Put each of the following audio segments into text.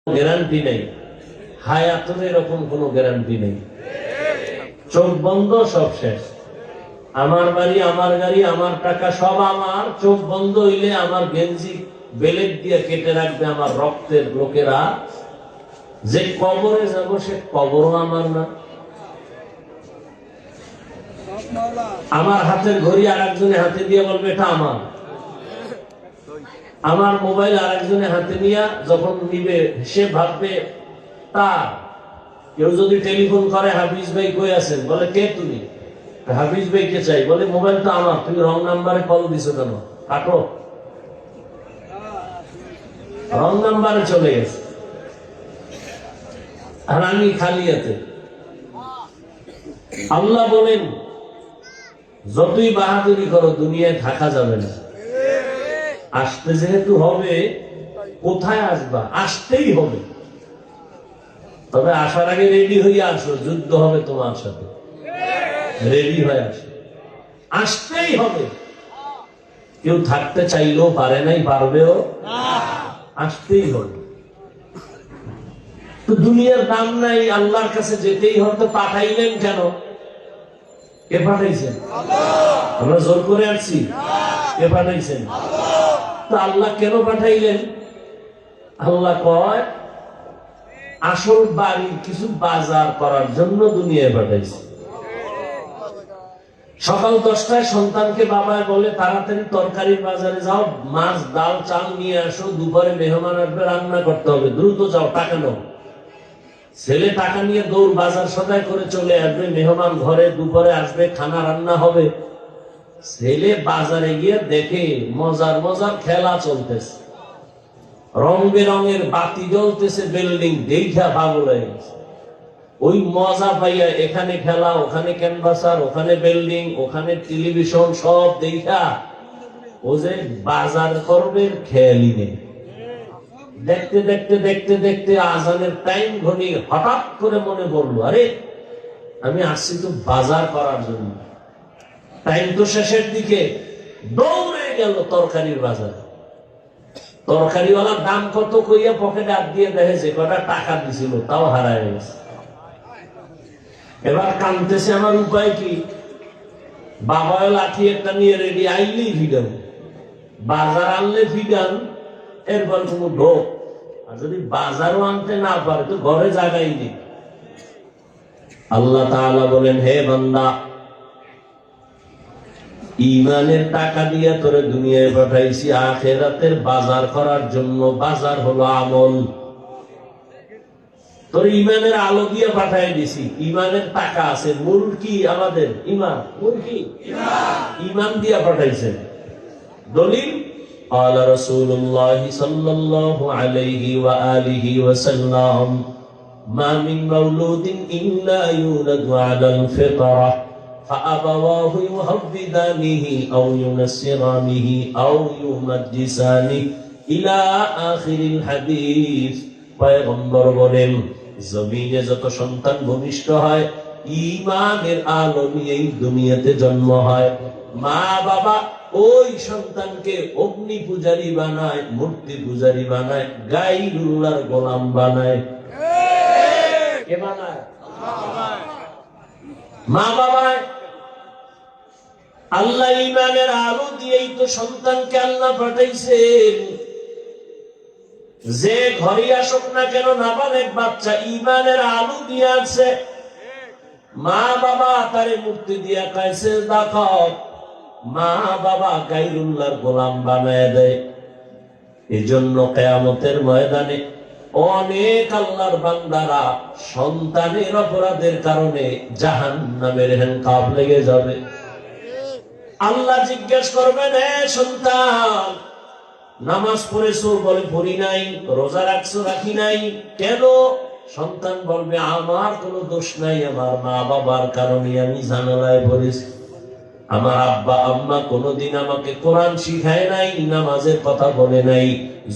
Guarantee নেই, হায়াতের এরকম কোনো গ্যারান্টি নেই। চোখ বন্ধ সব শেষ। আমার বাড়ি, আমার গাড়ি, আমার টাকা সব আমার। চোখ বন্ধ হইলে আমার গেঞ্জি বেলেট দিয়ে কেটে রাখবে আমার রক্তের লোকেরা। যে কবরে যাব সে কবরও আমার না। আমার হাতের ঘড়ি আর একজনের হাতে দিয়ে বলবে এটা আমার। আমার মোবাইল আর একজনের হাতে নিয়ে যখন নিবে সে ভাববে তার। কেউ যদি টেলিফোন করে, হাফিজ ভাই কই আছেন, বলে কে তুমি? হাফিজ ভাই কে চাই, বলে মোবাইলটা আমার, তুমি রং নাম্বারে কল দিছো কেন, কাটো। রং নাম্বারে চলে গেছে আর আমি খালি হাতে। আল্লাহ বলেন যতই বাহাদুরি করো দুনিয়ায় থাকা যাবে না। আসতে যেহেতু হবে, কোথায় আসবা? আসতেই হবে। তবে আসার আগে রেডি হয়ে আসো, যুদ্ধ হবে তোমার সাথে। রেডি হয়ে আসো, আসতেই হবে। কেউ থাকতে চাইলেও পারে নাই, পারবেও, আসতেই হবে। তো দুনিয়ার দাম নাই, আল্লাহর কাছে যেতেই হবে। পাঠাইলেন কেন? কে পাঠাইছেন? আমরা জোর করে আসছি? কে পাঠাইছেন? তো আল্লাহ কেন পাঠাইলেন? আল্লাহ কয় আসল বাড়ি কিছু বাজার করার জন্য দুনিয়ায় পাঠাইছে। সকাল 10টায় সন্তানকে বাবায় বলে তাড়াতাড়ি তরকারির বাজারে যাও, মাছ ডাল চাল নিয়ে আসো, দুপুরে মেহমান আসবে, রান্না করতে হবে, দ্রুত যাও, টাকা নাও। ছেলে টাকা নিয়ে দৌড় বাজার সদাই করে চলে আসবে, মেহমান ঘরে দুপুরে আসবে, খানা রান্না হবে। ছেলে বাজারে গিয়ে দেখে মজার মজার খেলা চলতেছে, রং বেরঙের বাতি জ্বলতেছে, বিল্ডিং দেখা পাগল হয়ে গেছে। ওই মজা পাইয়া এখানে খেলা, ওখানে ক্যানভাসার, ওখানে বিল্ডিং, ওখানে টেলিভিশন, সব দেখা ও যে বাজার করবে খেয়ালই নেই। দেখতে দেখতে দেখতে দেখতে আজানের টাইম ঘনি, হঠাৎ করে মনে পড়লো আরে আমি আসছি তো বাজার করার জন্য। টাইম তো শেষের দিকে, দৌড়ে গেল তরকারির বাজারে। তরকারিওয়ালার দাম কত কইয়া পকেটে হাত দিয়ে দেখে যে কটা টাকা দিছিল তাও হারায় গেছে। এবার কানতেছে, আমার উপায় কি? বাবা লাঠি একটা নিয়ে রেডি, আইলেই ফিডান, বাজার আনলে ফিডান, এরপর কোনো ঢোক। আর যদি বাজারও আনতে না পারে তো ঘরে জায়গাই নেই। আল্লাহ তাআলা বলেন, হে বান্দা, ইমানের টাকা দিয়ে তোরে দুনিয়ায় পাঠাইছি আখিরাতের বাজার করার জন্য। বাজার হলো আমল। তোর ইমানের আলো দিয়ে পাঠাই দিছি, ইমানের টাকা আছে। মূল কি আমাদের? ইমান। মূল কি? ইমান দিয়া পাঠাইছে। দলিল قال رسول الله صلى الله عليه وآله وسلم ما من مولود إلا يولد على الفطرة فأبواه يهودانه أو ينصرانه أو يمجسانه إلى آخر الحديث। পয়গম্বর বলেন জমিনে যত সন্তান ভূমিষ্ঠ হয় ঈমানের আলো নিয়েই দুনিয়াতে জন্ম হয়। মা বাবা ওই সন্তানকে অগ্নি পূজারী বানায়, মূর্তি পূজারী বানায়, গায়রুল্লাহর গোলাম বানায়। কে বানায়? মা বাবায়। আল্লাহ ঈমানের আলো দিয়েই তো সন্তানকে আল্লাহ পাঠাইছেন। যে ঘরে আসুক না কেন নাবালেগ বাচ্চা ঈমানের আলো দিয়ে আছে। মা বাবা তারে মূর্তি দিয়া কয় সিজদা কর, মা বাবা গায়রুল্লাহর গোলাম বানায় দেয়। এজন্য কিয়ামতের ময়দানে অনেক আল্লাহর বান্দারা সন্তানের অপরাধের কারণে জাহান্নামের হ্যান্ডকাপ লেগে যাবে। আল্লাহ জিজ্ঞেস করবেন, হে সন্তান, নামাজ পড়েছো? বলে পড়ি নাই। রোজা রাখছো? রাখি নাই। কেন? সন্তান বলবে আমার কোনো দোষ নাই, আমার মা বাবার কারণে আমি ঝামেলায় পড়েছি। আমার আব্বা আম্মা কোনোদিন আমাকে কোরআন শিখায় নাই, নামাজের কথা বলে নাই।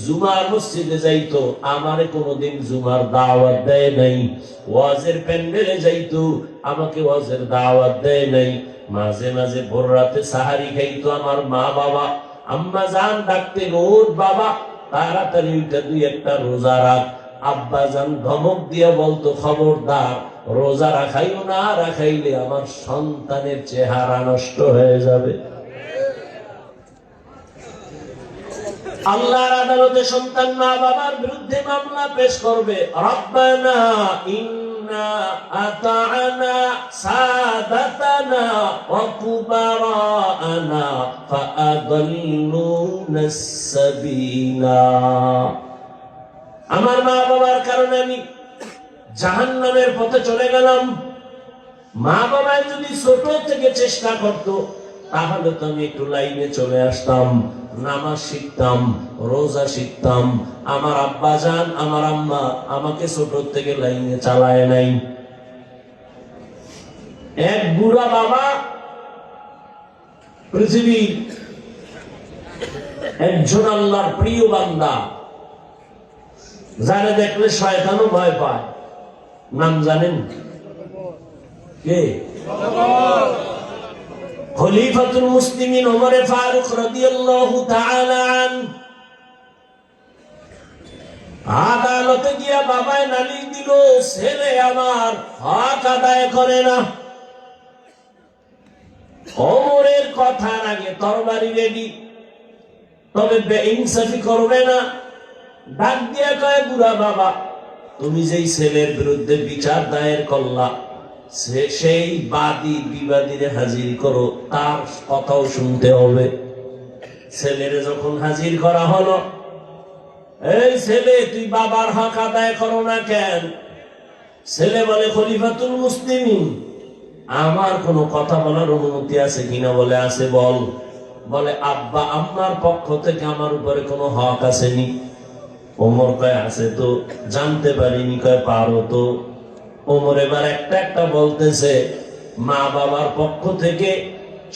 জুমার মসজিদে যাইতো, আমারে কোনোদিন জুমার দাওয়াত দেয় নাই। ওয়াজের প্যান্ডেলে যাইতো, আমাকে ওয়াজের দাওয়াত দেয় নাই। মাঝে মাঝে ভোর রাতে সাহারি খাইতো আমার মা বাবা। আম্মা জান ডাকতে, ওঠ বাবা, তাড়াতাড়ি উঠে 2 একটা রোজা রাখ। আব্বাজান ধমক দিয়ে বলতো, খবরদার রোজা রাখাইও না, রাখাইলে আমার সন্তানের চেহারা নষ্ট হয়ে যাবে। আল্লাহর আদালতে সন্তান মা বাবার বিরুদ্ধে মামলা পেশ করবে, রব্বানা ইন্না আতা'না সাদাতানা ওয়া কুবারানা ফাআদাল্লুনাস সাবিলা। আমার মা বাবার কারণে আমি জাহান্নামের পথে চলে গেলাম। মা বাবা যদি ছোট থেকে চেষ্টা করতো, তাহলে তো আমি একটু লাইনে চলে আসতাম, নামাজ শিখতাম, রোজা শিখতাম। আমার আব্বা জান, আমার আম্মা আমাকে ছোট থেকে লাইনে চালায় নাই। এক বুড়া বাবা পৃথিবীর একজন আল্লাহর প্রিয় বান্দা, যারা দেখলে শয়তানও ভয় পায়। নাম জানেন কে? খলিফাতুল মুসলিমিন ওমর ফারুক রাদিয়াল্লাহু তাআলা আনহু। আদালতে গিয়া বাবায় নালিশ দিল, ছেলে আমার হক আদায় করে না। ওমরের কথার আগে তরবারি রেডি, তবে বেইনসাফি করবে না। ডাক দিয়া কয়, বুড়া বাবা, তুমি যেই ছেলের বিরুদ্ধে বিচার দায়ের করলা, সেই বাদী বিবাদীরে হাজির করো, তার কথাও শুনতে হবে। ছেলেরে যখন হাজির করা হলো, এই ছেলে, তুই বাবার হক আদায় করো না কেন? ছেলে বলে, খলিফাতুল মুসলিমিন, আমার কোনো কথা বলার অনুমতি আছে কিনা? বলে আছে, বল। বলে, আব্বা আম্মার পক্ষ থেকে আমার উপরে কোনো হক আসেনি? ওমর কয়, আছে তো। জানতে পারিনি? কয়, পারো তো। ওমর এবার একটা একটা বলতেছে, মা বাবার পক্ষ থেকে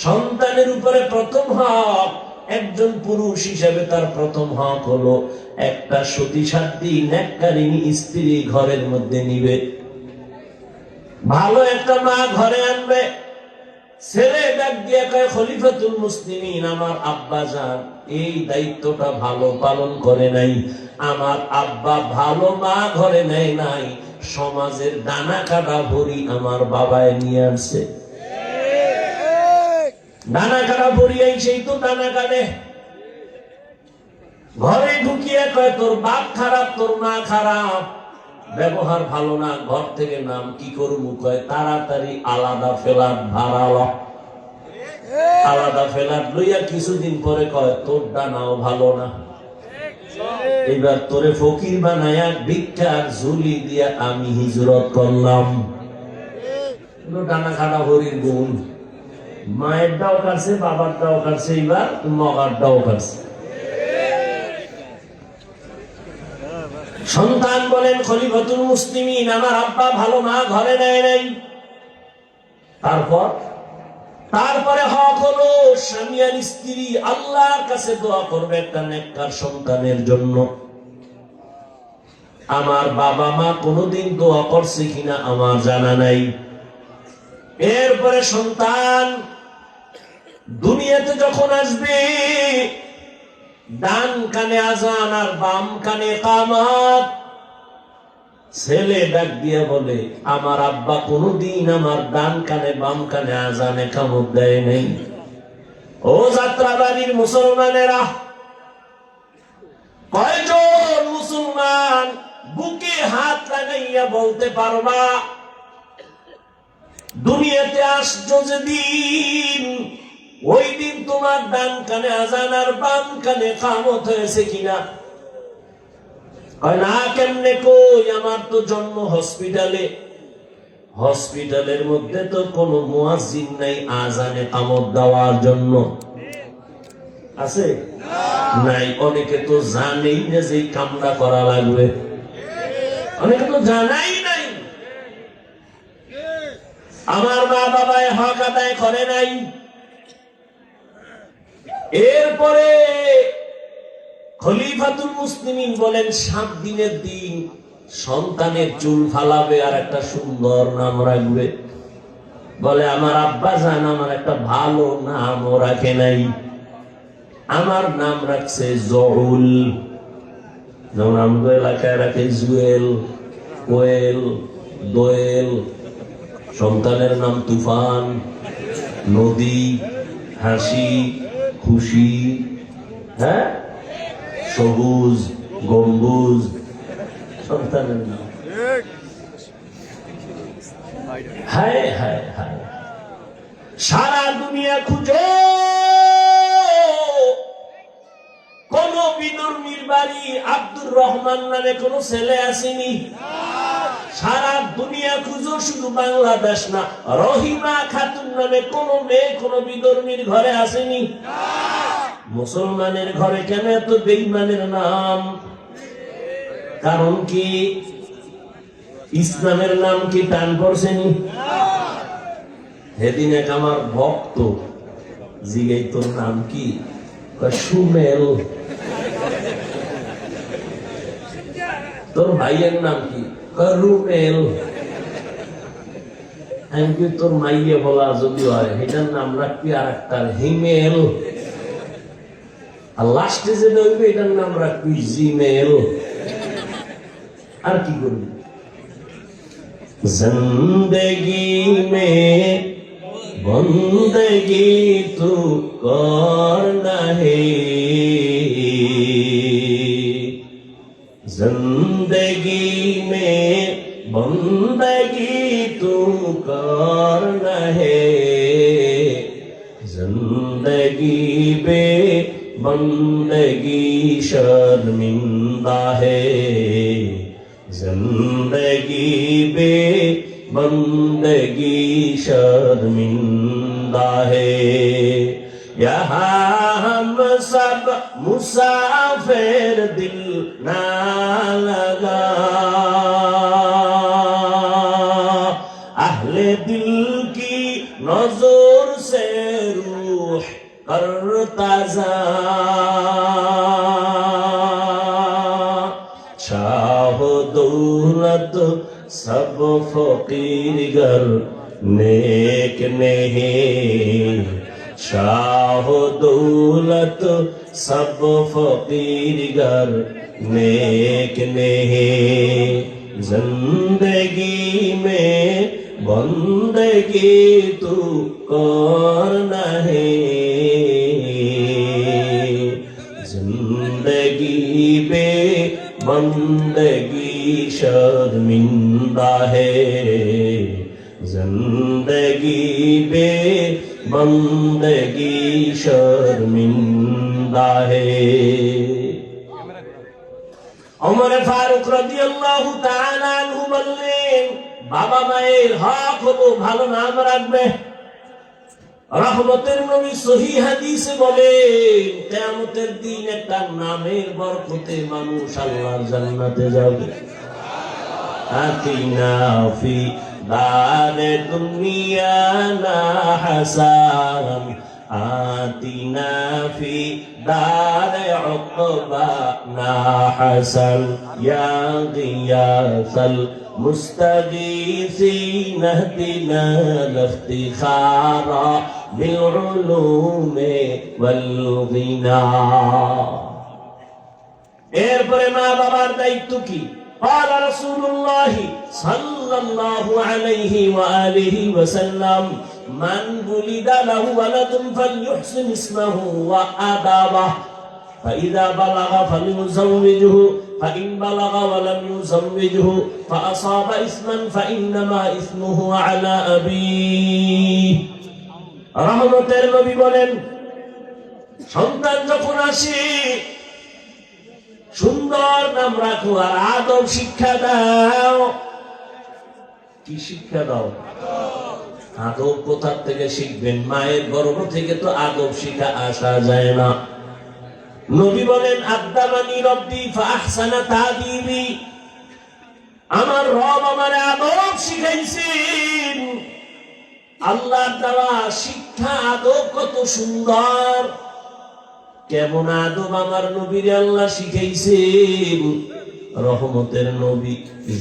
সন্তানের উপরে প্রথম হক, একজন পুরুষ হিসেবে তার প্রথম হক হলো একটা সতীসাধ্যী নেককারিনী স্ত্রী ঘরের মধ্যে নিবে, ভালো একটা মা ঘরে আনবে। ছেলে ডাক দিয়ে কয়, খলিফাতুল মুসলিমিন, আমার আব্বা জান এই দায়িত্বটা ভালো পালন করে নাই। আমার আব্বা ভালো মা ঘরে নেয় নাই, সমাজের দানা কাটা ভরি আমার বাবায় নিয়ে আসছে। দানা কাটা ভরি, এই সেই তো দানা কাটে। ঘরে ঢুকিয়ে কয়, তোর বাপ খারাপ, তোর মা খারাপ, ব্যবহার ভালো না, ঘর থেকে নাম কি করবো? কয়, তাড়াতাড়ি আলাদা ফ্ল্যাট ভাড়া ল। আলাদা ফ্ল্যাট লইয়া কিছুদিন পরে কয়, তোর ডানাও ভালো না, এবার তোরে ফকির বানায়া ভিক্ষার ঝুলি দিয়া আমি হিজরত করলাম। ডানা খাটা হরির গুণ। মায়ের ডাও কাটছে, বাবার ডাও কাটছে, এবার মগার ডাও কাটছে। সন্তান বলেন, খলিফাতুল মুসলিমিন, আমার আব্বা ভালো মা ঘরে নেয় নাই। তারপরে হক হলো স্বামী আর স্ত্রী আল্লাহর কাছে দোয়া করবে একটা নেককার সন্তানের জন্য। আমার বাবা মা কোনোদিন দোয়া করছে কিনা আমার জানা নাই। এরপরে সন্তান দুনিয়াতে যখন আসবে, ডান কানে আজান আর বাম কানে কামাত। ছেলে ডাক দিয়ে বলে, আমার আব্বা কোনদিন আমার ডান কানে বাম কানে আজানে কামত দেয় নাই। ও যাত্রাবাড়ির মুসলমানেরা, কয়জন মুসলমান বুকে হাত লাগাইয়া বলতে পারবা, দুনিয়াতে আসছো যেদিন, ওই দিন তোমার ডান কানে আজান আর বাম কানে কামত হয়েছে কিনা? না, কেমনে কই? আমার তো জন্ম হসপিটালে, হসপিটালের মধ্যে তো কোনো মুয়াজ্জিন নাই আজানে কামত দেওয়ার জন্য, আছে নাই? অনেকে তো জানেই না যে কামটা করা লাগবে, অনেকে তো জানাই নাই। আমার মা বাবায় হক আদায় করে নাই। এরপরে খলিফাতুল মুসলিমিন বলেন, 7 দিনের দিন সন্তানের চুল ফালাবে আর একটা সুন্দর নাম রাখবে। বলে, আমার আব্বা জান আমার একটা ভালো নামও রাখে নাই, আমার নাম রাখছে জহুল। যেমন আমাদের এলাকায় রাখে জুয়েল, কোয়েল, দোয়েল, সন্তানের নাম তুফান, নদী, হাসি, খুশি, হ্যাঁ, সবুজ, গম্বুজ, সন্তানের নাম। হায় হায় হায়, সারা দুনিয়া খুঁজে কোন বিধর্মীর বাড়ি আব্দুর রহমান নামে কোন ছেলে আসেনি। সারা দুনিয়া খুঁজো, শুধু বাংলাদেশ না, রহিমা খাতুন নামে কোন মেয়ে কোন বিধর্মীর ঘরে আসেনি। মুসলমানের ঘরে কেন এত বেঈমানের নাম? কারণ কি ইসলামের নাম কি টান পড়ছেনি? সেদিন এক আমার ভক্ত জিগাই, তোর নাম কি? সুমেল। তোর ভাইয়ের নাম কি? রুমেল। আমি তোর মাইয়ে বলা যদি হয় এটার নাম রাখবি আর একটার হিমেল, আর লাস্টে যে দেখবি এটার নাম রাখবি জিমেল। আর কি করবি? জিন্দগি মে বন্দগি তু করনা হে, जिंदगी में बंदगी तू करना है, जिंदगी बे बंदगी शर्मिंदा है, जिंदगी बे बंदगी शर्मिंदा है। यहाँ हम सब मुसाफिर दिल ना लगा, अहले दिल की नजर से रूह करता जा, चाहो दौलत सब फकीर गर नेक नहीं, शाह दौलत सब फकीर गर नेक नहीं, जिंदगी में बंदगी तू करना है, जिंदगी में बंदगी शर्मिंदा है, जिंदगी बे बंदगी शर्मिंदा है। उमर फारूक রাদিয়াল্লাহু তাআলা আনহু বললেন, বাবা মায়ের হক হলো ভালো নাম রাখবে। রহমতের নবী সহিহ হাদিসে বলেন, কিয়ামতের দিন একটা নামের বরকতে মানুষ আল্লাহর জান্নাতে যাবে। আতিনা ফি দারে দুনিয়া না হাসান, আতিনা ফি দারে উকবা না হাসান, ইয়া গিয়াসাল মুস্তাগীসিন ইহদিনা লিফতিখারা বিল উলুমি ওয়াল গিনা। এরপরে মা বাবার দায়িত্ব কি? قال رسول الله صلى الله عليه وآله وسلم من ولد له ولد فليحسن اسمه وآدابه فإذا بلغ فليزوجه فإن بلغ ولم يزوجه فأصاب اسما فإنما اسمه على أبيه। রহমতের নবী বলেন, সন্তান যখন আসে সুন্দর নাম রাখো আর আদব শিক্ষা দাও। কি শিক্ষা দাও? আদব কোথা থেকে শিখবেন? মায়ের গর্ভ থেকে তো আদব শিখা আসা যায় না। নবী বলেন, আদামানি রব্বি ফাহসানা তাদিবি, আমার রব আমারে আদব শিখাইছেন। আল্লাহর দেওয়া শিক্ষা আদব কত সুন্দর। কেমন আদব আমার নবীরে আল্লাহ শিখাইছেন। রহমতের নবী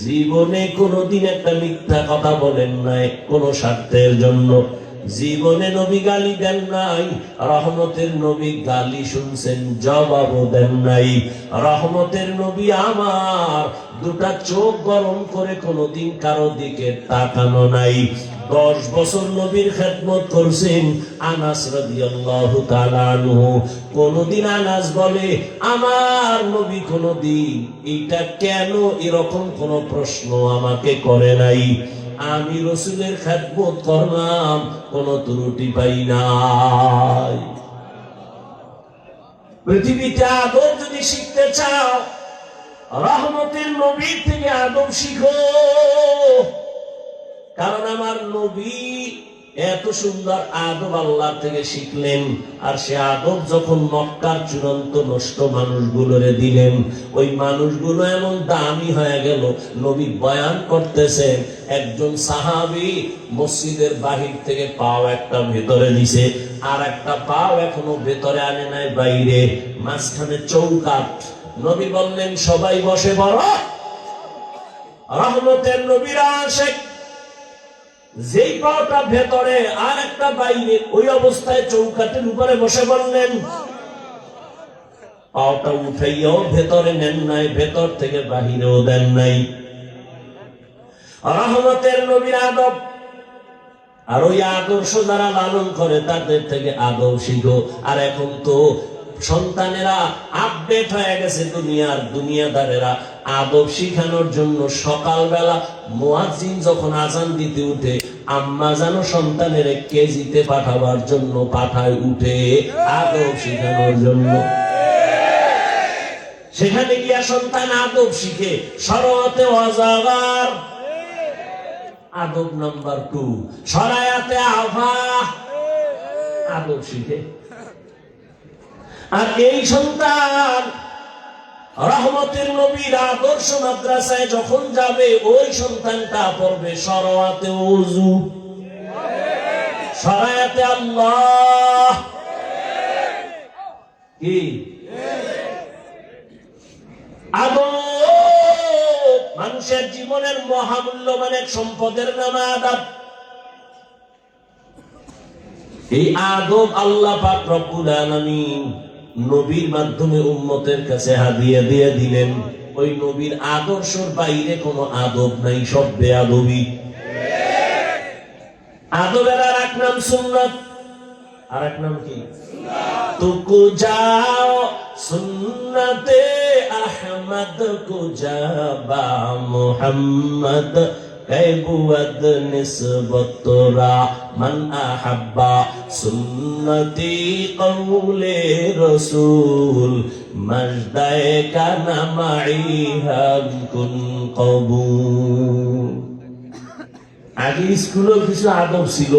জীবনে কোনদিন একটা মিথ্যা কথা বলেন নাই কোন স্বার্থের জন্য। জীবনে নবী গালি দেন নাই, রহমতের নবী গালি শুনছেন, জবাবও দেন নাই। রহমতের নবী আমার দুটা চোখ গরম করে কোনোদিন কারো দিকে তাকানো নাই। 10 বছর নবীর খেদমত করছেন আনাস রাদিয়াল্লাহু তাআলা আনহু। কোনদিন আনাস বলে আমার নবী কোনদিন এটা কেন এরকম কোন প্রশ্ন আমাকে করে নাই। আমি রাসূলের খেদমত করলাম, কোন ত্রুটি পাই নাই। পৃথিবীতে আদব যদি শিখতে চাও, রহমতের নবীর থেকে আদব শিখো। কারণ আমার নবী এত সুন্দর আদব আল্লাহ থেকে শিখলেন, আর সে আদব যখন মক্কার চূড়ান্ত নষ্ট মানুষগুলোরে দিলেন, ওই মানুষগুলো এমন দামি হয়ে গেল। নবী বয়ান করতেছেন, একজন সাহাবী মসজিদের বাহির থেকে পাও একটা ভেতরে দিছে, আর একটা পাও এখনো ভেতরে আনে নাই, বাইরে, মাঝখানে চৌকাঠ। নবী বললেন সবাই বসে পড়ো। রহমতের নবীরা আসে, যেই পাওটা ভেতরে আর একটা বাইরে, ওই অবস্থায় চৌকাঠের উপরে বসে বললেন। পাওটা উঠাইয়াও ভেতরে নেন নাই, ভেতর থেকে বাহিরেও দেন নাই। রহমতের নবীর আদব, আর ওই আদর্শ যারা লালন করে তাদের থেকে আদব শিখো। আর এখন তো সন্তানেরা আপডেট হয়ে গেছে, দুনিয়াদারেরা আদব শিখানোর জন্য সকালবেলা মুয়াজ্জিন যখন আজান দিতে উঠে, আম্মা যেন সন্তানের কেজিতে পাঠাবার জন্য পাঠায় উঠে আদব শিখানোর জন্য। সেখানে গিয়া সন্তান আদব শিখে। সরায়াতে অজাগার আদব নাম্বার 2, সরায়াতে আভা আদব শিখে। আর এই সন্তান রহমতের নবীর আদর্শ মাদ্রাসায় যখন যাবে, ওই সন্তানটা পড়বে সরায়াতে ওযু, সরায়াতে আল্লাহ। কি আদব? মানুষের জীবনের মহামূল্যবান এক সম্পদের নাম আদব। এই আদব আল্লাহ পাক রব্বুল আলামিন নবীর মাধ্যমে উম্মতের কাছে হাদিয়া দিয়ে দিলেন। ওই নবীর আদর্শের বাইরে কোনো আদব নাই, সব বেয়াদবি। আদবের আর এক নাম সুন্নাত, আর এক নাম কি? তুকু যাও সুন্নতে আহমদ কুজাবা মুহাম্মদ कैबुअद निस्बतरा मन अहब्बा सुन्नती कौले रसूल मजदाए का नमाई हम कुन कबूल। আগে স্কুলে কিছু আদব ছিল,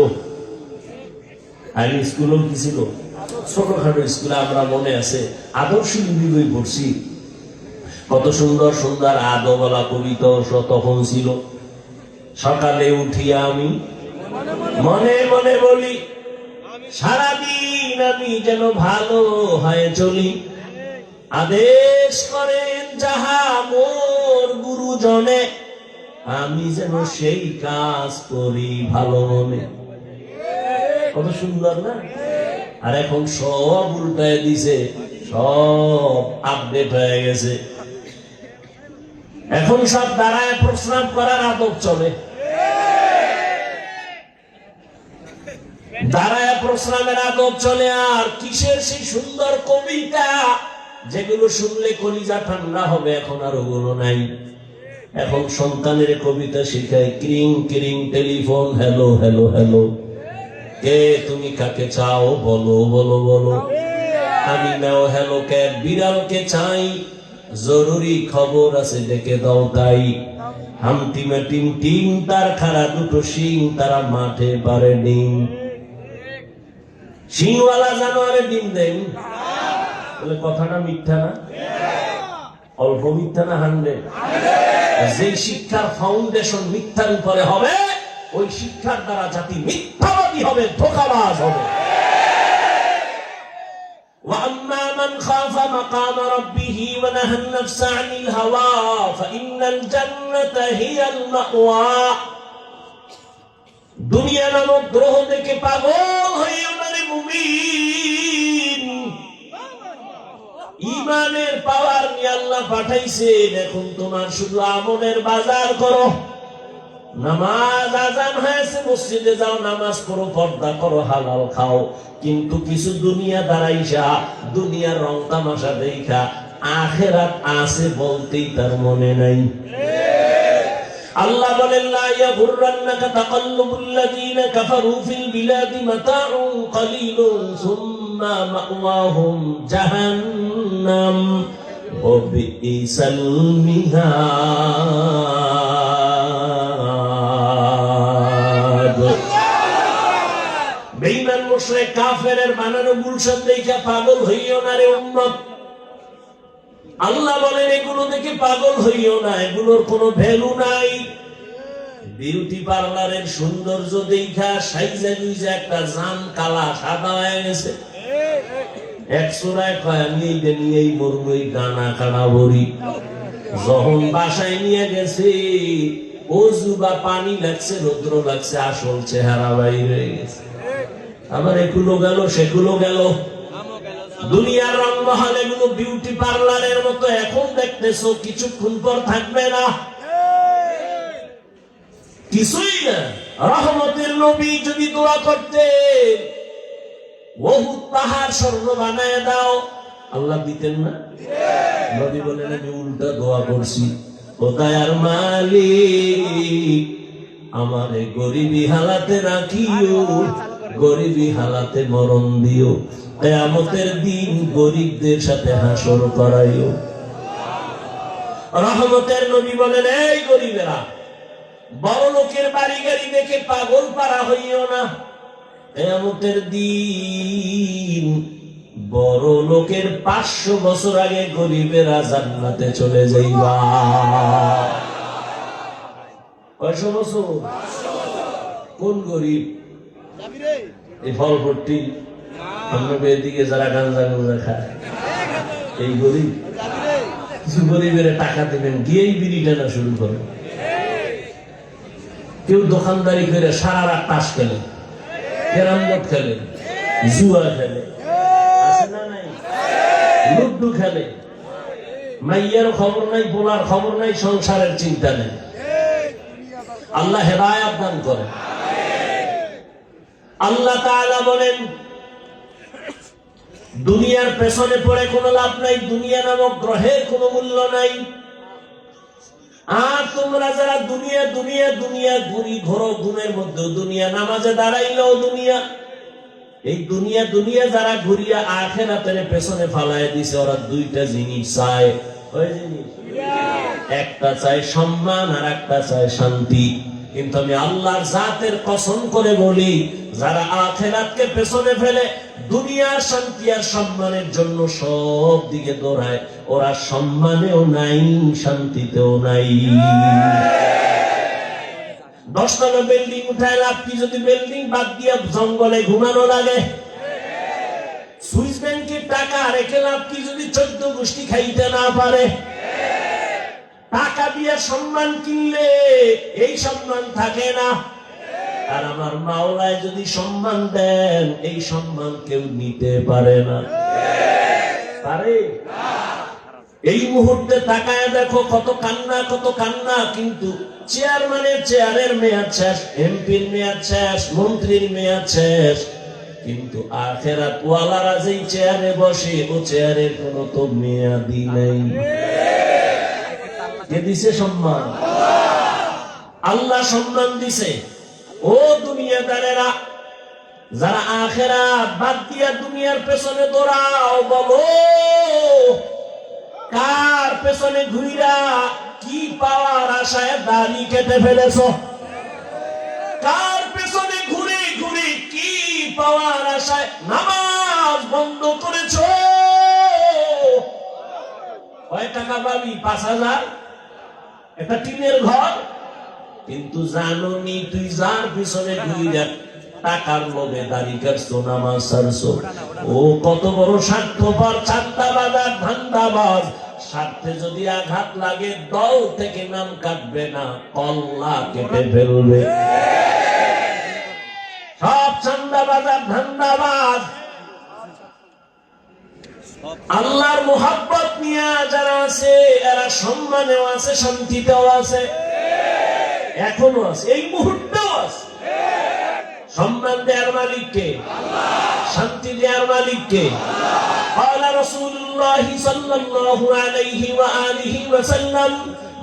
আগে স্কুলে কি ছিল? ছোটখাটো স্কুলে আমরা মনে আছে আদর্শ বই পড়ছি, কত সুন্দর সুন্দর আদবলা কবিতা তখন ছিল। সকালে উঠিয়া আমি মনে মনে বলি, সারাদিন আমি যেন ভালো হয়ে চলি। আদেশ করেন যাহা মোর গুরুজনে, আমি যেন সেই কাজ করি ভালো মনে। কত সুন্দর না? আর এখন সব উল্টায় দিছে, সব আপডেট হয়ে গেছে। এখন সব দাঁড়ায় প্রস্রাব করার আদব চলে, দাঁড়ায় প্রস্রাবের আদব চলে। আর কিসের সেই সুন্দর কবিতা যেগুলো শুনলে কলিজা ঠান্ডা হবে, এখন আর ওগুলো নাই। এখন সন্তানের কবিতা শিখায় ক্রিং ক্রিং টেলিফোন, হ্যালো হ্যালো হ্যালো, কে তুমি কাকে চাও বলো বলো বলো, আমি নাও হ্যালো ক্যাট, বিড়ালকে চাই, জরুরি খবর আছে ডেকে দাও তাই। হামটিমে টিম টিম তার খারা দুটো শিং, তারা মাঠে পারে ডিম। শিংওয়ালা জানোয়ারে ডিম দেন, বলে কথাটা মিথ্যা না? অল্প মিথ্যা না 100? যে শিক্ষার ফাউন্ডেশন মিথ্যার উপরে হবে, ওই শিক্ষার দ্বারা জাতি মিথ্যাবাদী হবে, ধোঁকাবাজ হবে। وَأَمَّا مَنْ خَافَ مَقَامَ رَبِّهِ وَنَهَى النَّفْسَ عَنِ الْهَوَى فَإِنَّ الْجَنَّةَ هِيَ الْمَأْوَى। দুনিয়া নামক গ্রহ থেকে পাগল হইও না রে মুমিন। ঈমানের পাওয়ার নিয়ে আল্লাহ পাঠাইছেন, এখন তোমার শুধু আমলের বাজার করো। নামাজ আজান হয়েছে, মসজিদে যাও, নামাজ পড়ো, পর্দা করো, হালাল খাও, কিন্তু কিছু দুনিয়া দাঁড়াইসা দুনিয়ার রং তামাশা দেখা আখিরাত আছে বলতেই তার মনে নাই। আল্লাহ বলেন লা ইয়াগুররান্নাকা তাকাল্লুবুল্লাযীনা কাফারু ফিল বিলাদি মাতাউন কালীলুন সুম্মা মাওয়াহুম জাহান্নাম ওয়া বিইসাল মিহাদ। বেঈমান মুশরিক কাফেরের বানানো গুলশান দেখে পাগল হইও না রে উম্মত। আল্লাহ বলেন এগুলো দেখে পাগল হইও না, এগুলোর কোনো ভ্যালু নাই। বিউটি পার্লারের সৌন্দর্য দেখা সাইজা গুইজা একটা জান কালা সাদা হয়ে গেছে, এক চূড়ায় কয় আমি এইটা নিয়েই মরবো, এই গানা কানা বড়ি। যখন বাসায় নিয়ে গেছে অজু বা পানি লাগছে, রৌদ্র লাগছে, আসল চেহারা বাইরে হয়ে গেছে। আবার এগুলো গেল সেগুলো গেল, দুনিয়ার রংমহল এগুলো বিউটি পার্লারের মতো এখন দেখতেছো, কিছুক্ষণ পর থাকবে না, কিছুই না। রহমতের নবী যদি দোয়া করতেন উহুদ পাহাড় স্বর্ণ বানায় দাও, আল্লাহ দিতেন না? নবী বলেন আমি উল্টা দোয়া করছি, ও দয়ার মালিক আমারে গরিবী হালাতে রাখিও, গরিবী হালাতে মরণ দিও, কিয়ামতের দিন গরিবদের সাথে হাসর করাইও। রহমতের নবী বলেন এই গরিবেরা, বড় লোকের বাড়ি গাড়ি দেখে পাগল পারা হইও না, কিয়ামতের দিন বড় লোকের 500 বছর আগে গরিবেরা জান্নাতে চলে যাইবা। কয়শো বছর? কোন গরিব? এই ফলপট্টি দিকে যারা গাঞ্জা গাঞ্জা খায় এই গরিব। কিছু গরিবের টাকা দেবেন, গিয়েই বিড়ি টানা শুরু করে। কেউ দোকানদারি করে সারা রাত তাস খেলে, ক্যারাম বোর্ড খেলে, জুয়া খেলে, আছে না নাই? লুড্ডু খেলে, মাইয়ার খবর নাই, বোলার খবর নাই, সংসারের চিন্তা নেই। আল্লাহ হেদায়েত দান করে। আল্লাহ তাআলা বলেন দুনিয়ার পেছনে পড়ে কোনো লাভ নাই, দুনিয়া নামক গ্রহের কোনো মূল্য নাই। আর তোমরা যারা দুনিয়া দুনিয়া দুনিয়া ঘুরি ঘোরো, ঘুমের মধ্যে দুনিয়া, নামাজে দাঁড়াইলেও দুনিয়া, এই দুনিয়া দুনিয়া যারা ঘুরিয়া আখিরাতের পেছনে ফালায় দিছে, ওরা দুইটা জিনিস চায়। ওই জিনিস একটা চায় সম্মান আর একটা চায় শান্তি। কিন্তু আমি আল্লাহর জাতের কসম করে বলি, যারা আখিরাতকে পেছনে ফেলে দুনিয়ার শান্তি আর সম্মানের জন্য সব দিকে দৌড়ায়, ওরা সম্মানেও নাই, শান্তিতেও নাই। 10 তলা বিল্ডিং উঠায় লাভ কি যদি বিল্ডিং বাদ দিয়া জঙ্গলে ঘুমানো লাগে? সুইস ব্যাংকের টাকা রেখে লাভ কি যদি 14 গোষ্ঠী খাইতে না পারে? টাকা দিয়ে সম্মান কিনলে এই সম্মান থাকে না। আর আমার মাওলায় যদি সম্মান দেন, এই সম্মান কেউ নিতে পারে না। পারে? এই মুহূর্তে তাকায় দেখো কত কান্না, কত কান্না। কিন্তু চেয়ারম্যানের চেয়ারের মেয়াদ শেষ, এমপির মেয়াদ শেষ, মন্ত্রীর মেয়াদ শেষ, কিন্তু আখিরাত ওয়ালারা যেই চেয়ারে বসে, ও চেয়ারের কোনো তো মেয়াদই নাই। কে দিছে সম্মান? আল্লাহ সম্মান দিছে। ও দুনিয়াদারেরা, যারা আখিরাত বাদ দিয়া দুনিয়ার পেছনে দৌড়াও, বলো কার পেছনে ঘুইরা কি পাওয়ার আশায় দাড়ি কেটে ফেলেছো? কার পেছনে ঘুরে ঘুরে কি পাওয়ার আশায় নামাজ বন্ধ করেছো? কয় টাকা পাবি? 5,000, একটা টিনের ঘর। কিন্তু জানো নি তুই যার পিছনে ঘুরে টাকার লোভে দাড়ি কাটছো, নামাজ ছাড়ছো, ও কত বড় স্বার্থপর, চাঁদাবাজ আর ধান্দাবাজ। স্বার্থে যদি আঘাত লাগে দল থেকে নাম কাটবে না, কল্লা কেটে ফেলবে। চিন্তাবাজ আর ধান্দাবাজ। আল্লাহর মুহাব্বত নিয়ে যারা আছে এরা সম্মানেও আছে, শান্তিতেও আছে, এখনো আছে, এই মুহূর্তেও আছে। সম্মান দেওয়ার মালিককে, শান্তি দেওয়ার মালিককে। قال رسول الله صلى الله عليه وآله وسلم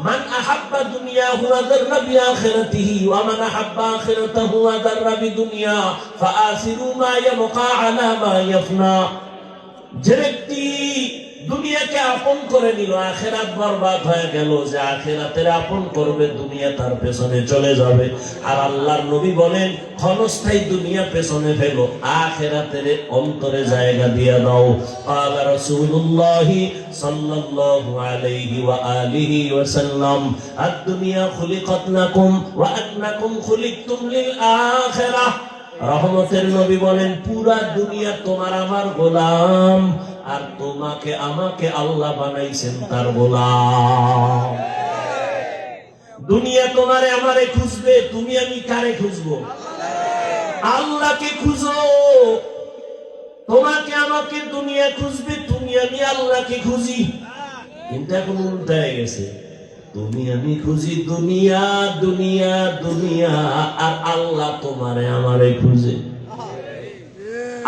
من أحب دنياه وذر بآخرته ومن أحب آخرته وذر بدنيا فآثروا ما يبقى على ما يفنى। যে ব্যক্তি দুনিয়াকে আপন করে নিল, আখিরাত বরবাদ হয়ে গেল। যে আখিরাতের আপন করবে, দুনিয়া তার পেছনে চলে যাবে। আর আল্লাহর নবী বলেন, ক্ষণস্থায়ী দুনিয়া পেছনে ফেলো, আখিরাতের অন্তরে জায়গা দিয়ে দাও। قال رسول الله صلى الله عليه وآله وسلم الدنيا خلقت لكم وأنكم خلقتم للآخرة। রহমতের নবী বলেন, পুরা দুনিয়া তোমার আমার গোলাম, আর তোমাকে আমাকে আল্লাহ বানাইছেন তার গোলাম। দুনিয়া তোমারে আমারে খুঁজবে, তুমি আমি কারে খুঁজবো? আল্লাহকে খুঁজো। তোমাকে আমাকে দুনিয়া খুঁজবে, তুমি আমি আল্লাহকে খুঁজি। কিন্তু এখন উল্টায় গেছে, তুমি আমি খুঁজি দুনিয়া দুনিয়া দুনিয়া, আর আল্লাহ তোমারে আমারে খুঁজে।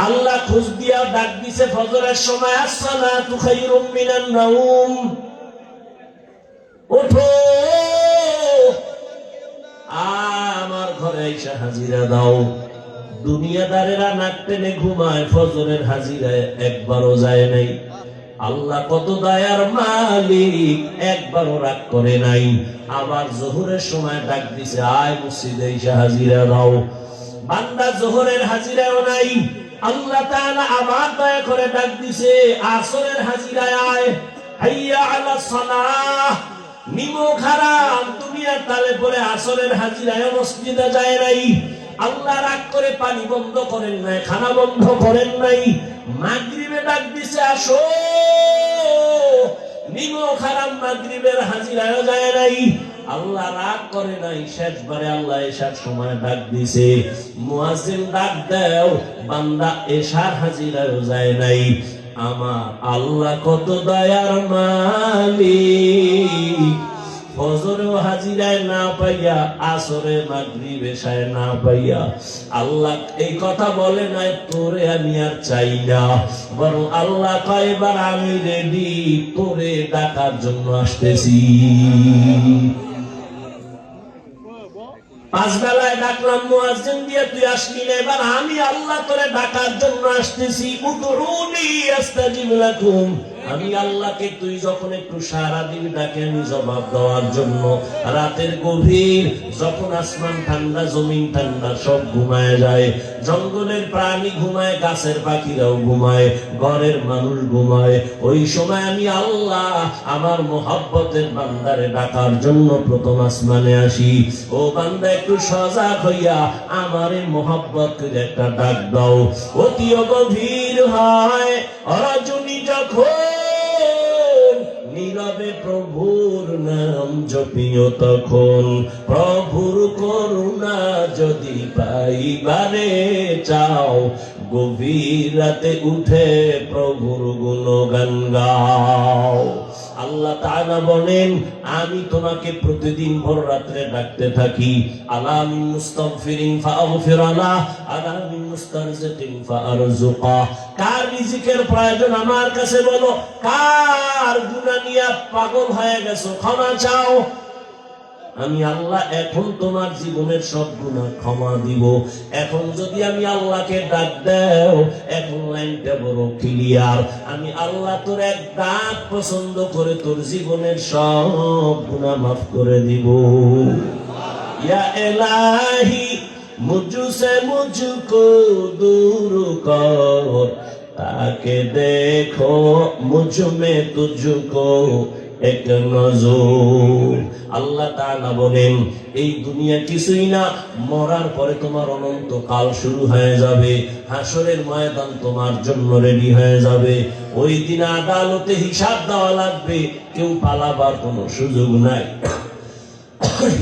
আল্লাহ খোঁজ দিয়া ডাক দিছে ফজরের সময়, আসসালাতু খায়রুম মিনান নাওম, ওঠো আমার ঘরে এসে হাজিরা দাও। দুনিয়াদারেরা নাক টেনে ঘুমায়, ফজরের হাজিরায় একবারও যায় নাই। আল্লাহ কত দয়ার মালিক, একবারও রাগ করে নাই। আবার জোহরের সময় ডাক দিছে, আয় মসজিদে এসে হাজিরা দাও। বান্দা জোহরের হাজিরাও নাই। আল্লাহ তাআলা আবার দয়া করে ডাক দিছে, আসরের হাজিরায় আয়, হাইয়া আলাস সালাহ। নিমক হারাম দুনিয়ার তালে পড়ে আসরের হাজিরায় মসজিদে যায় নাই। আল্লাহ রাগ করে পানি বন্ধ করেন নাই, খানা বন্ধ করেন নাই। মাগরিবে ডাক দিছে, আসো। নিমক হারাম মাগরিবের হাজিরায় যায় নাই। আল্লাহ রাগ করে নাই। শেষবারে আল্লাহ এশার সময় ডাক দিছে, মুয়াজ্জিন ডাক দাও, বান্দা এশার হাজিরায় যায় নাই। আমার আল্লাহ কত দয়ার মালিক, ফজরেও হাজিরায় না পাইয়া, আসরে মাগরিব এশায় না পাইয়া আল্লাহ এই কথা বলে নাই, তোরে আমি আর চাই না, বরং আল্লাহ কয় এবার আমি রেডি, তোরে ডাকার জন্য আসতেছি। পাঁচ বেলায় ডাকলাম মুয়াজ্জিন দিয়ে, তুই আসলি না, এবার আমি আল্লাহ তোরে ডাকার জন্য আসতেছি। উদউনি আস্তাজিব লাকুম, আমি আল্লাহকে তুই যখন একটু সারা দিন ডাকে আমি জবাব দেওয়ার জন্য। রাতের গভীর যখন আসমান ঠান্ডা, জমিন ঠান্ডা, সব ঘুমায় যায়, জঙ্গলের প্রাণী ঘুমায়, গাছের পাখিরাও ঘুমায়, ঘরের মানুষ ঘুমায়, ওই সময় আমি আল্লাহ আমার মোহাব্বতের বান্দারে ডাকার জন্য প্রথম আসমানে আসি। ও বান্দা একটু সজাগ হইয়া আমার এই মোহাব্বত করে একটা ডাক দাও। অতিও গভীর হয় রজনী যখন, নীরবে প্রভুর নাম জপিও তখন, প্রভুর করুণা যদি পাইবারে চাও, গভীর রাতে উঠে প্রভুর গুণগান গাও। আল্লাহ তাআলা বলেন, আমি তোমাকে প্রতিদিন ভোর রাত্রে ডাকতে থাকি। আলা মিন মুস্তাগফিরিন ফাগফির আলা, আলা মিন মুস্তারজিকিন ফারজুকা। কার রিজিকের প্রয়োজন আমার কাছে বলো, কার গুনাহ নিয়ে পাগল হয়ে গেছো ক্ষমা চাও। আমি আল্লাহ এখন তোমার জীবনের সব গুনাহ ক্ষমা দিব। এখন যদি আমি আল্লাহকে ডাক দাও, এখন লাইনটা বড় ক্লিয়ার, আমি আল্লাহ তোর এক ডাক পছন্দ করে তোর জীবনের সব গুনাহ মাফ করে দিব। ইয়া ইলাহি মুঝসে মুঝকো দূর কর, তাকে দেখো মুঝ মে তুঝকো এক নজর। আল্লাহ তাআলা বলেন, এই দুনিয়া কিছুই না, মরার পরে তোমার অনন্ত কাল শুরু হয়ে যাবে। হাসরের ময়দান তোমার জন্য রেডি হয়ে যাবে। ওই দিন আদালতে হিসাব দেওয়া লাগবে, কেউ পালাবার কোনো সুযোগ নাই।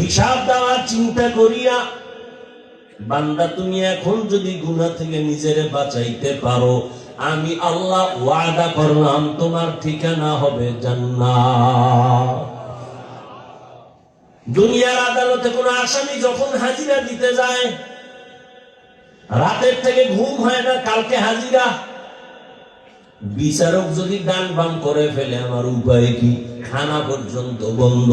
হিসাব দেওয়ার চিন্তা করিয়া বান্দা তুমি এখন যদি গুনাহ থেকে নিজেরে বাঁচাইতে পারো, আমি আল্লাহ ওয়াদা করলাম তোমার ঠিকানা হবে জান্নাত। দুনিয়ার আদালতে কোন আসামি যখন হাজিরা দিতে যায়, রাতের থেকে ঘুম হয় না, কালকে হাজিরা। বিচারক যদি গান বান করে ফেলে, আমার উপায় কি? খানা পর্যন্ত বন্ধ।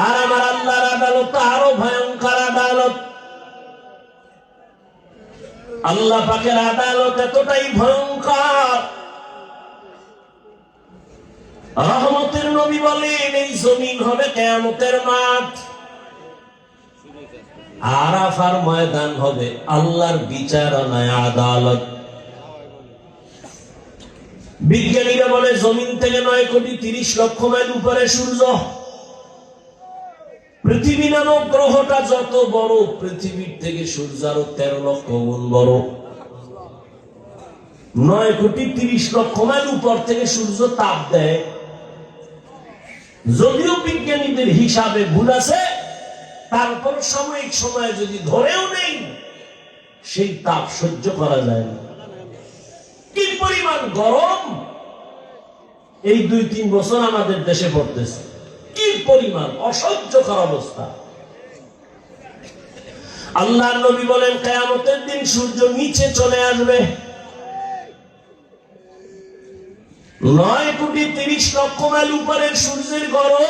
আর আমার আল্লাহর আদালত আরো ভয়ঙ্কর আদালত। আল্লাহ পাকের আদালত এতটাই ভয়ঙ্কর, রহমতের নবী বলেন এই জমিন হবে কিয়ামতের মাঠ, আরাফার ময়দান হবে আল্লাহর বিচারণায় আদালত। বিজ্ঞানীরা বলে জমিন থেকে 9,30,00,000 মাইল উপরে সূর্য। পৃথিবী নামক গ্রহটা যত বড়, পৃথিবীর থেকে সূর্য আরো 13 লক্ষ গুণ বড়। 9,30,00,000 মাইল উপর থেকে সূর্য তাপ দেয়। যদিও বিজ্ঞানীদের হিসাবে ভুল আছে, তারপর সাময়িক সময়ে যদি ধরেও নেই, সেই তাপ সহ্য করা যায় না। কি পরিমাণ গরম এই 2-3 বছর আমাদের দেশে পড়তেছে, কি পরিমাণ অসহ্যকর অবস্থা। আল্লাহর নবী বলেন কিয়ামতের দিন সূর্য নিচে চলে আসবে। 9,30,00,000 মাইল উপরের সূর্যের গরম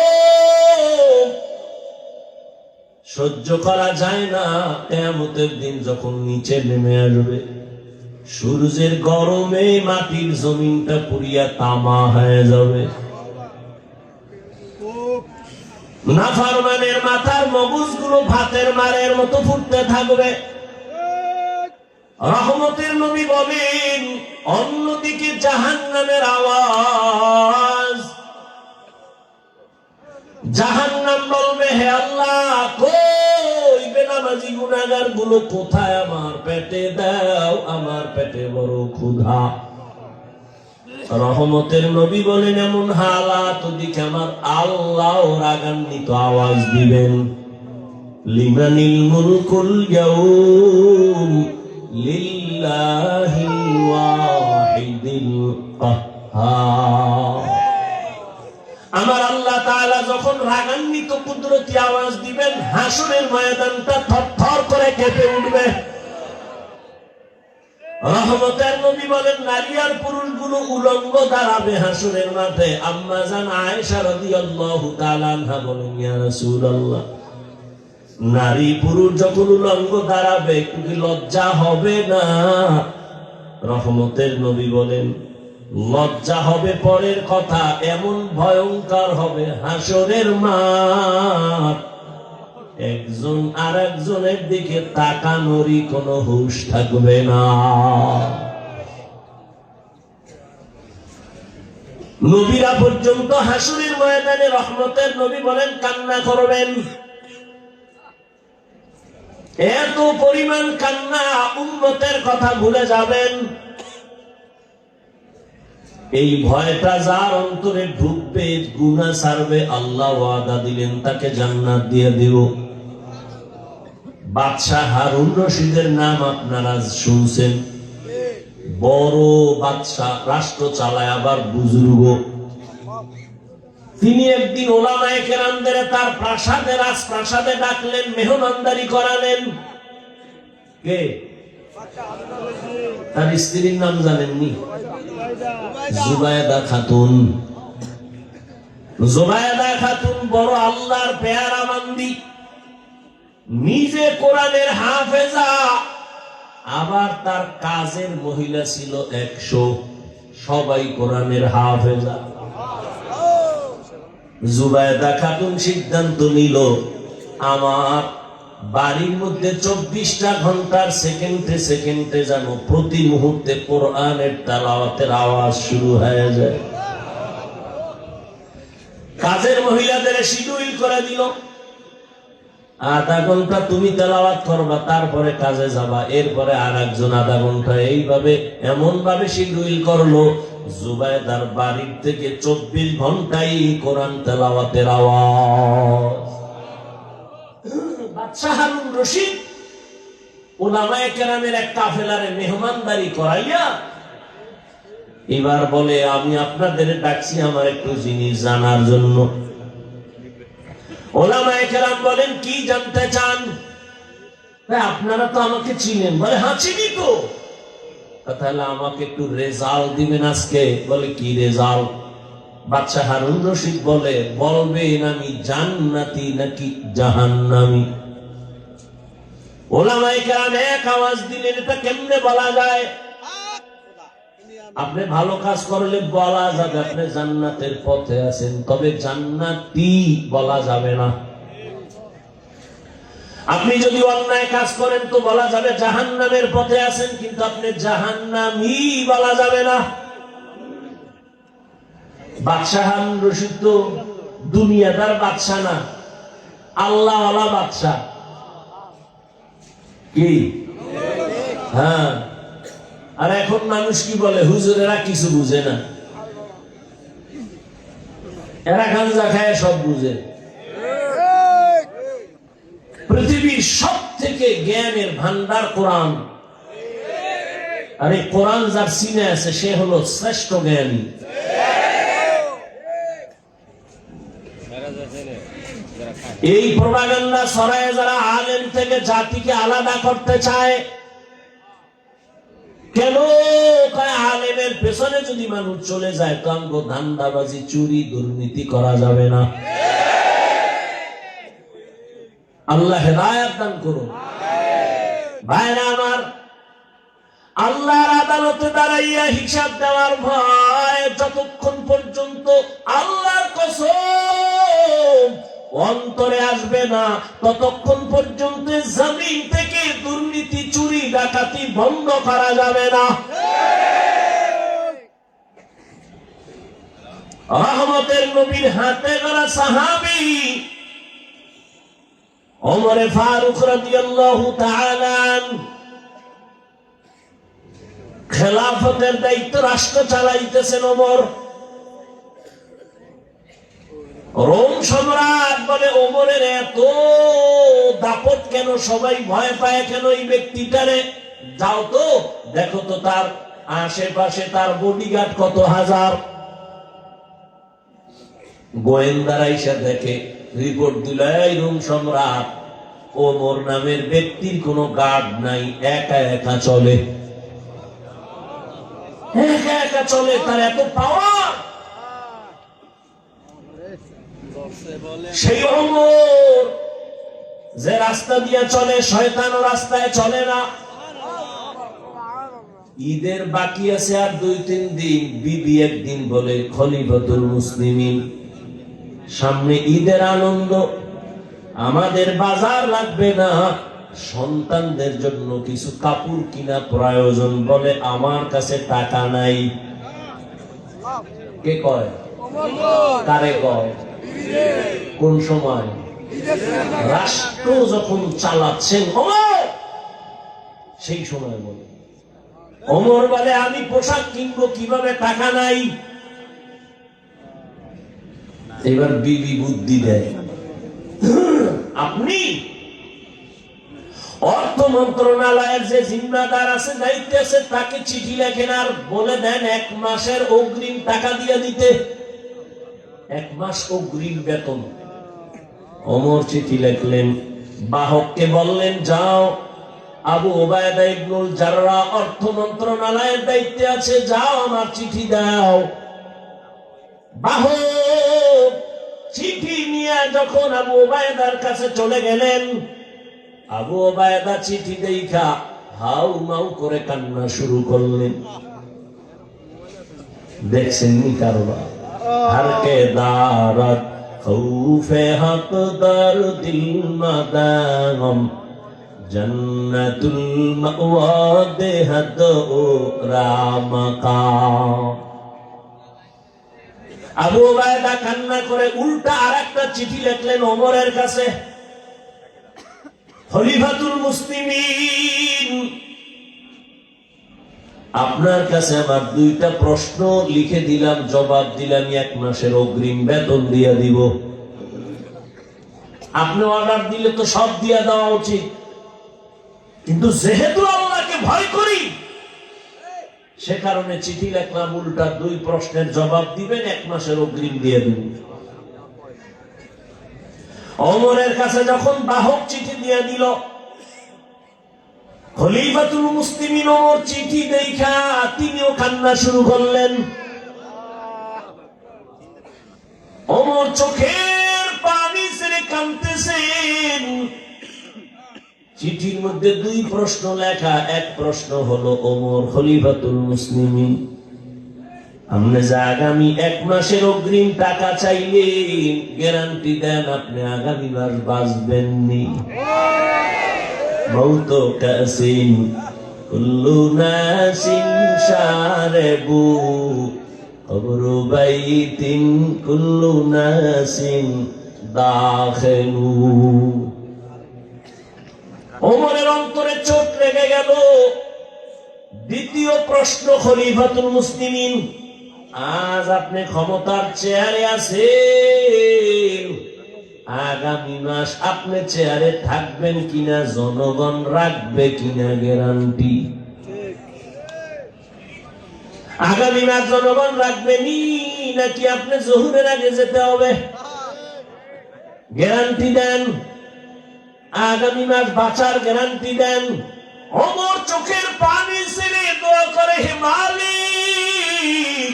সহ্য করা যায় না। কিয়ামতের দিন যখন নিচে নেমে আসবে, সূর্যের গরমে মাটির জমিনটা পুড়িয়া তামা হয়ে যাবে। নাফরমানের মাথার মগজগুলো ভাতের মারের মতো ফুটতে থাকবে। রহমতের নবী বলেন অন্যদিকে জাহান্নামের আওয়াজ। জাহান্নাম বলবে, হে আল্লাহ, কই বেনামাজি গুনাহগার গুলো কোথায়? আমার পেটে দাও, আমার পেটে বড় ক্ষুধা। রহমতের নবী বলেন এমন হালাত দিকে আমার আল্লাহ রাগান্বিত আওয়াজ দিবেন, লিমানিল মুলকুল ইয়াউম লিল্লাহিল ওয়াহিদিল কাহ্হার। আমার আল্লাহ তাআলা যখন রাগান্বিত কুদরতি আওয়াজ দিবেন, হাসরের ময়দানটা থরথর করে কেঁপে উঠবে। রহমতের নবী বলেন নারী আর পুরুষগুলো উলঙ্গ দাঁড়াবে হাসরের মাঠে। আম্মা জান আয়েশা রাদিয়াল্লাহু তাআলা আনহা বলেন, ইয়া রাসূলুল্লাহ, নারী পুরুষ যখন উলঙ্গ দাঁড়াবে একটু কি লজ্জা হবে না? রহমতের নবী বলেন লজ্জা হবে পরের কথা, এমন ভয়ঙ্কর হবে হাসরের মাঠ, একজন আর একজনের দিকে তাকানোরই কোনো হুঁশ থাকবে না। নবীরা পর্যন্ত হাসরের ময়দানে রহমতের নবী বলেন কান্না করবেন। এত পরিমাণ কান্না, উম্মতের কথা ভুলে যাবেন। এই ভয়টা যার অন্তরে ঢুকবে, গুনাহ ছাড়বে, আল্লাহ ওয়াদা দিলেন তাকে জান্নাত দিয়ে দিব। বাদশাহ হারুন রশিদের নাম আপনারা শুনছেন, বড় বাদশাহ, রাষ্ট্র চালায়, আবার বুজুর্গ। তিনি একদিন ওলামায়ে কেরামদের তার প্রাসাদে, রাজপ্রাসাদে ডাকলেন, মেহমানদারি করালেন। কে? তার স্ত্রীর নাম জানেননি? জুবায়দা খাতুন। জুবায়দা খাতুন বড় আল্লাহর পেয়ারা বান্দি, নিজে কোরআনের হাফেজা, আবার তার কাজের মহিলা ছিল 100, সবাই কোরআনের হাফেজা। জুবায়দা খাতুন সিদ্ধান্ত নিল, আমার বাড়ির মধ্যে 24টা ঘন্টার সেকেন্ডে সেকেন্ডে যেন প্রতি মুহূর্তে কোরআনের তেলাওয়াতের আওয়াজ শুরু হয়ে যায়। কাজের মহিলাদের শিডিউল করে দিল, আধা ঘন্টা তুমি তেলাওয়াত করবা, তারপরে কাজে যাবা, এরপরে আর একজন আধা ঘন্টা, এইভাবে এমন ভাবে শিডিউল করলো জুবায়দার বাড়ির থেকে 24 ঘন্টাই কোরআন তেলাওয়াতের আওয়াজ। বাদশাহ হারুন রশিদ উলামায়ে কেরামের এক কাফেলারে মেহমানদারি করাইয়া এবার বলে, আমি আপনাদের ডাকছি আমার একটু জিনিস জানার জন্য। উলামায়ে কেরাম বলেন, কি জানতে চান? আপনারা তো আমাকে চিনেন। বলে, হ্যাঁ চিনি তো। তাহলে আমাকে একটু রেজাল্ট দিবেন আজকে। বলে, কি রেজাল্ট? বাদশাহ হারুন রশিদ বলে, বলবেন আমি জান্নাতি নাকি জাহান্নামী। উলামায়ে কেরাম এক আওয়াজ দিলেন, এটা কেমনে বলা যায়? আপনি ভালো কাজ করলে বলা যাবে আপনি জান্নাতের পথে আছেন, তবে জান্নাতি বলা যাবে না। আপনি যদি অন্যায় কাজ করেন তো বলা যাবে জাহান্নামের পথে আছেন, কিন্তু আপনি জাহান্নামী বলা যাবে না। বাদশাহ হারুন রশিদ তো দুনিয়াদার বাদশাহ না, আল্লাহ ওয়ালা বাদশাহ। কি? হ্যাঁ। আর এখন মানুষ কি বলে, হুজুরেরা কিছু বুঝে না, এরা গাঁজা খায় সব বুঝে। পৃথিবীর সব থেকে জ্ঞানের ভান্ডার কোরআন, আর এই কোরআন যার সিনে আছে সে হলো শ্রেষ্ঠ জ্ঞানী। এই প্রপাগান্ডা ছড়ায় যারা আলেম থেকে জাতিকে আলাদা করতে চায়। কেন? আলেমের পেছনে যদি মানুষ চলে যায় তো আমগো ধান্দাবাজি, চুরি, দুর্নীতি করা যাবে না। আল্লাহ হেদায়েত দান করুন। ভাইরা আমার, আল্লাহর আদালতে দাঁড়াইয়া হিসাব দেওয়ার ভয় যতক্ষণ পর্যন্ত আল্লাহর কসম অন্তরে আসবে না, ততক্ষণ পর্যন্ত জমিন থেকে দুর্নীতি, চুরি, ডাকাতি বন্ধ করা যাবে না। রহমতের নবীর হাতে গড়া সাহাবী ওমরে ফারুক রাদিয়াল্লাহু তাআলা খেলাফতের দায়িত্ব রাষ্ট্র চালাইতেছেন ওমর। রোম সম্রাট বলে, ওমরের এত দাপট কেন? সবাই ভয় পায় কেন এই ব্যক্তিটারে? যাও তো দেখো তো তার আশেপাশে তার বডিগার্ড কত হাজার। গোয়েন্দারা এসে দেখে, রিপোর্ট দিল, এই রোম সম্রাট ওমর নামের ব্যক্তির কোনো গার্ড নাই, একা একা চলে, একা একা চলে, তার এত পাওয়ার। সেই ওমর যে রাস্তা দিয়ে চলে, শয়তান রাস্তায় চলে না। ঈদের বাকি আছে আর 2-3 দিন, বিবি একদিন বলে, খলিফাতুল মুসলিমিন সামনে ঈদের আনন্দ, আমাদের বাজার লাগবে না, সন্তানদের জন্য কিছু কাপড় কিনা প্রয়োজন। বলে, আমার কাছে টাকা নাই। কে কয়? কারে কয়? কোন সময়? রাষ্ট্র যখন চালাচ্ছেন ওমর, সেই সময় বলে। ওমর বলে, আমি পোশাক কিনবো কিভাবে, টাকা নাই। এবার বিবি বুদ্ধি দেয়, আপনি অর্থ মন্ত্রণালয়ের যে জিম্মাদার আছে, দায়িত্ব আছে, তাকে চিঠি লেখেন আর বলে দেন 1 মাসের অগ্রিম টাকা দিয়ে দিতে, 1 মাস অগ্রিম বেতন। ওমর চিঠি লিখলেন, বাহককে বললেন, যাও আবু ওবায়দা ইবনুল জাররাহ অর্থ মন্ত্রণালয়ের দায়িত্বে আছে, যাও আমার চিঠি দাও। বাহক চিঠি নিয়ে যখন আবু ওবায়দার কাছে চলে গেলেন, আবু ওবায়দা চিঠি দেখা হাউ মাউ করে কান্না শুরু করলেন। দেখছেন নি কারবার? হারকে দারাত খৌফে হক দার দিল মাদাগম জান্নাতুল মাওয়া দেহাদ ও রামকা। আবু ওবায়দা কান্না করে উল্টা আরেকটা চিঠি লিখলেন ওমরের কাছে, খলিফাতুল মুসলিমিন, আপনার কাছে আমার 2টা প্রশ্ন লিখে দিলাম, জবাব দিলাম, 1 মাসের অগ্রিম বেতন দিয়ে দিব। আপনি অর্ডার দিলে তো সব দিয়ে দেওয়া উচিত, কিন্তু যেহেতু আল্লাহকে ভয় করি সে কারণে চিঠি লিখলাম, উল্টা 2 প্রশ্নের জবাব দিবেন, 1 মাসের অগ্রিম দিয়ে দিবেন। ওমরের কাছে যখন বাহক চিঠি দিয়ে দিল, খলিফাতুল মুসলিমিন ওমর চিঠি দেখা তিনিও কান্না শুরু করলেন। ওমর চোখের পানি ছেড়ে কাঁদতেছেন। চিঠির মধ্যে 2 প্রশ্ন লেখা। 1 প্রশ্ন হলো, ওমর খলিফাতুল মুসলিমিন, আপনি যে আগামী 1 মাসের অগ্রিম টাকা চাইলেন, গ্যারান্টি দেন আপনি আগামী মাস বাঁচবেননি? মৌত কাসিন কুল্লু নাসিন শারিবু কবরু বাইতিন কুল্লু নাসিন দাখিলু। ওমরের অন্তরে চোট লেগে গেল। দ্বিতীয় প্রশ্ন, খলিফাতুল মুসলিমিন, আজ আপনি ক্ষমতার চেয়ারে আছেন, আগামী মাস আপনি চেয়ারে থাকবেন কিনা, জনগণ রাখবে কিনা গ্যারান্টি? আগামী মাস জনগণ রাখবেনি নাকি আপনি জহুরের আগে যেতে হবে? গ্যারান্টি দেন, আগামী মাস বাঁচার গ্যারান্টি দেন। ওমর চোখের পানি ছেড়ে দোয়া করে, হে মালিক,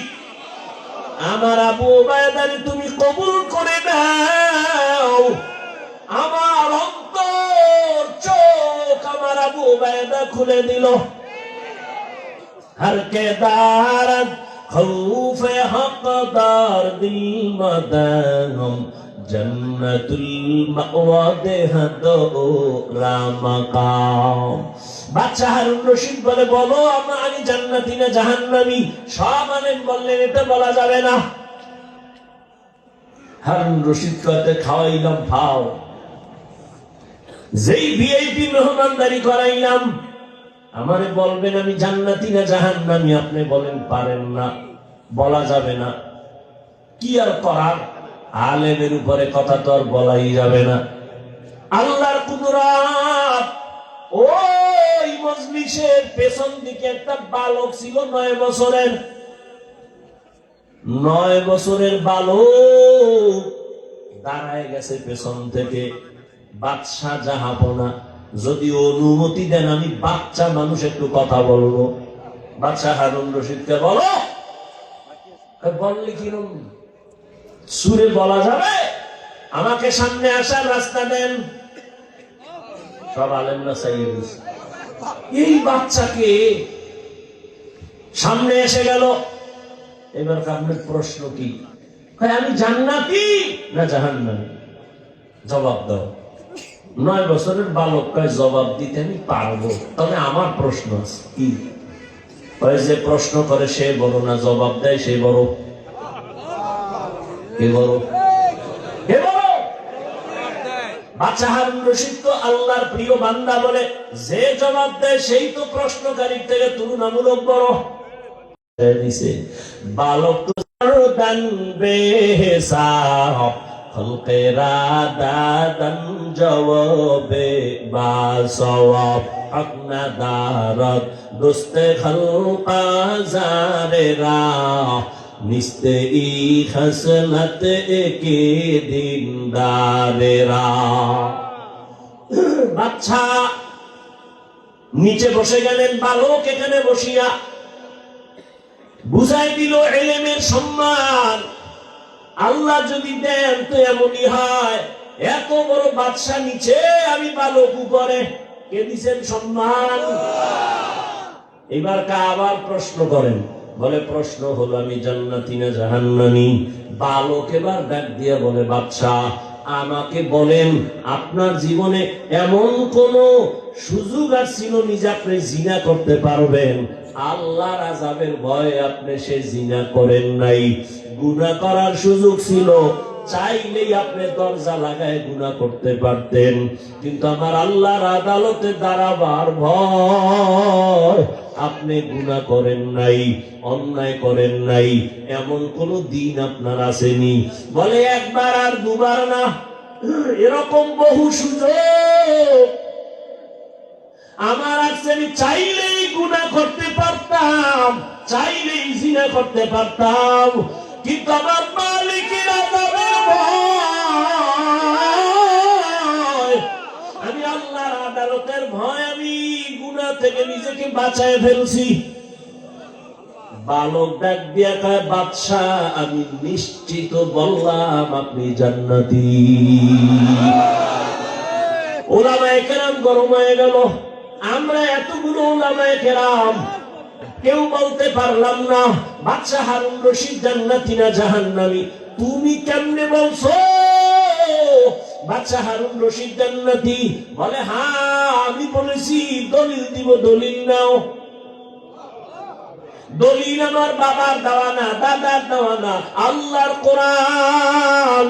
আমার আবু উবায়দারে তুমি কবুল করে নাও। আমার অন্তর চোখ আমার আবু উবায়দা খুলে দিল। हर के दारत खौफे हकदार दिल मदानम जन्नतुल मावा देहदो रामकाम। বাদশা হারুন রশিদ বলে, বলো আমি জান্নাতি না জাহান্নামী? সব আলেম বললেন এটা বলা যাবে না। হারুন রশিদ কতে খাওয়াইলাম ফাও, যেই ভিআইপি মেহমানদারি করাইলাম, আমারে বলবেন আমি জান্নাতি না জাহান্নামী? আপনি বলেন পারেন না, বলা যাবে না। কি আর করার, আলেমের উপরে কথা তো আর বলাই যাবে না। আল্লাহর কুদরত। ওই মজলিসের পেছন দিকে একটা বালক ছিল 9 বছরের। 9 বছরের বালক দাঁড়ায় গেছে পেছন থেকে। বাদশা জাহাপনা, যদি অনুমতি দেন আমি বাচ্চা মানুষ একটু কথা বলবো। বাদশা হারুন রশিদকে বলো। বললি কিরম সুরে বলা যাবে? আমাকে সামনে আসার রাস্তা দেন। সব আলেমরা চাইয়ে দিয়েছে। এই বাচ্চাকে সামনে এসে গেল। এবার আপনার প্রশ্ন কি? আমি জান্নাতি না জাহান্নামী? জবাব দাও। 9 বছরের বালককে জবাব দিতে আমি পারবো, তবে আমার প্রশ্ন আছে। কি? যে প্রশ্ন করে সে বড় না জবাব দেয় সে বড়? কে বড়? কে বড়? বাদশা হারুন রশিদ তো আল্লাহর প্রিয় বান্দা বলে, যে জবাব দেয় সেই তো প্রশ্নকারীর থেকে তুলনামূলক বড়। বালক তো দান বেসাহ খলকেরা দাদান জবাবে বা সওয়াব হকনা দারত দোস্তে খলকা জারেরা নিস্তে ই খসলত একে দিনদারেরা। বাচ্চা নিচে বসে গেলেন, বালক এখানে বসিয়া বুঝাই দিল ইলমের সম্মান। আল্লাহ যদি দেন তো এমনই হয়। এত বড় বাদশা নিচে, আমি বালক উপরে, কে দিছেন সম্মান? এবার আবার প্রশ্ন করেন, বলে প্রশ্ন হলো আমি জান্নাতি না জাহান্নামী? বালক এবার ডাক দিয়ে বলে, বাদশা আমাকে বলেন, আপনার জীবনে এমন কোন সুযোগ আসছিল নিজে আপনি জিনা করতে পারবেন? আল্লাহর আযাবের ভয়ে আপনি সে জিনা করেন নাই। গুনাহ করার সুযোগ ছিল, চাইলেই আপনি দরজা লাগায় গুনাহ করতে পারতেন, কিন্তু আমার আল্লাহর আদালতে দাঁড়াবার ভয় আপনি গুনাহ করেন নাই, অন্যায় করেন নাই। এমন কোন দিন আপনার আসেনি? বলে একবার আর দুবার না, এরকম বহু সুযোগ আমার আছে। আমি চাইলেই গুনাহ করতে পারতাম, চাইলেই জিনা করতে পারতাম, কিন্তু আমার মালিকের আযাবের ভয়, আমি আল্লাহর আদালতের ভয়, আমি গুনাহ থেকে নিজেকে বাঁচায় ফেলছি। বালক ডাক দিয়া কয়, বাদশা আমি নিশ্চিত বললাম আপনি জান্নাতি। উলামায়ে কেরাম গরম হয়ে গেল। আমরা এতগুলো উলামায়ে কেরাম কেউ বলতে পারলাম না বাদশা হারুন রশিদ জান্নাতি না জাহান্নামী। তুমি কেমনে বলছো বাদশা হারুন রশিদ জান্নাতি? বলে হ্যাঁ আমি বলেছি। দলিল দিব, দলিল নাও। দলিল আমার বাবার দেওয়া না, দাদার দেওয়া না, আল্লাহর কোরআন।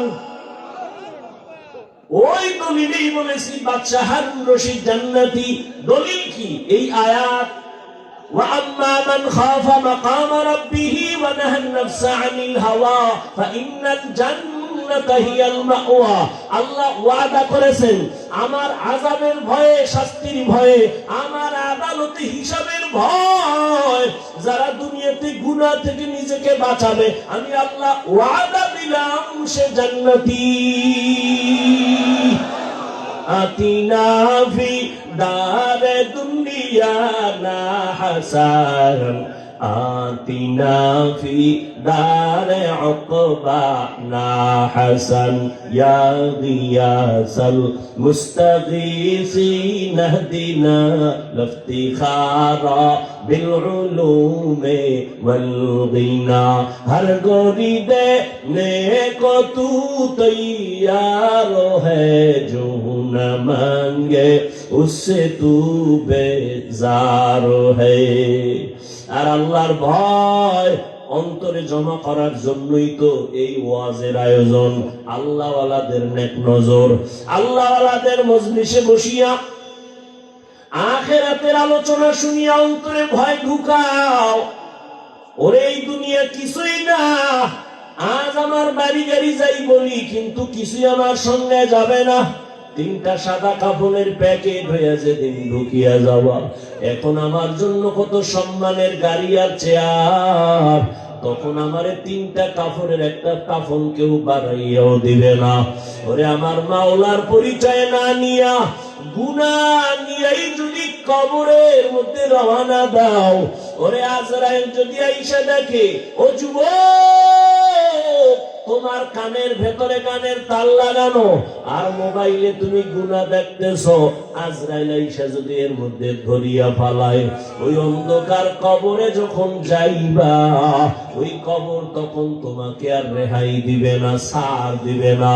ওই দলিলেই বলেছি বাদশা হারুন রশিদ জান্নাতি। দলিল কি? এই আয়াত, وَأَمَّا مَنْ خَافَ مَقَامَ رَبِّهِ وَنَهَى النَّفْسَ عَنِ الْهَوَى فَإِنَّ الْجَنَّةَ هِيَ الْمَأْوَى। আল্লাহ ওয়াদা করেছেন আমার আযাবের ভয়ে, শাস্তির ভয়ে, আমার আদালতে হিসাবের ভয়, যারা দুনিয়াতে গুনাহ থেকে নিজেকে বাঁচাবে, আমি আল্লাহ ওয়াদা দিলাম সে জান্নাতি। আতিনা ফি দারে দুনিয়া না হাসান, আতিনা ফি দারে উকবা না হাসান, ইয়া গিয়াসাল মুস্তাগীসিন ইহদিনা লিফতিখারা বিল উলুমে ওয়াল গিনা। হর গোরি দে নেকো তু তৈয়ার হ্যায়, जो न मांगे उससे तू बेजार है। আর আল্লাহর ভয় অন্তরে জমা করার জন্যই তো এই ওয়াজের আয়োজন। আল্লাহওয়ালাদের নেক নজর, আল্লাহওয়ালাদের মজলিসে বসিয়া আখিরাতের আলোচনা শুনিয়া অন্তরে ভয় ঢুকাও। ওরে এই দুনিয়া কিছুই না। আজ আমার বাড়ি গাড়ি যাই বলি, কিন্তু কিছুই আমার সঙ্গে যাবে না। তিনটা সাদা কাপড়ের প্যাকেট হয়ে যেদিন ঢুকিয়া যাওয়া, এখন আমার জন্য কত সম্মানের গাড়ি আর চেয়ার, তখন আমারে তিনটা কাপড়ের একটা কাফন কেউ বাড়াইয়াও দিবে না। ওরে আমার মাওলার পরিচয় না নিয়া, গুনাহ নিয়াই যদি কবরের মধ্যে রওনা দাও, ওরে আজরাইল যদি আইসা দেখে, ও যুবক তোমার কানের ভেতরে কানের তার লাগানো আর মোবাইলে তুমি গুনাহ দেখতেছো, আজরাইল আইসা যদি এর মধ্যে ধরিয়া ফালায়, ওই অন্ধকার কবরে যখন যাইবা, ওই কবর তখন তোমাকে আর রেহাই দিবে না, ছাড় দিবে না।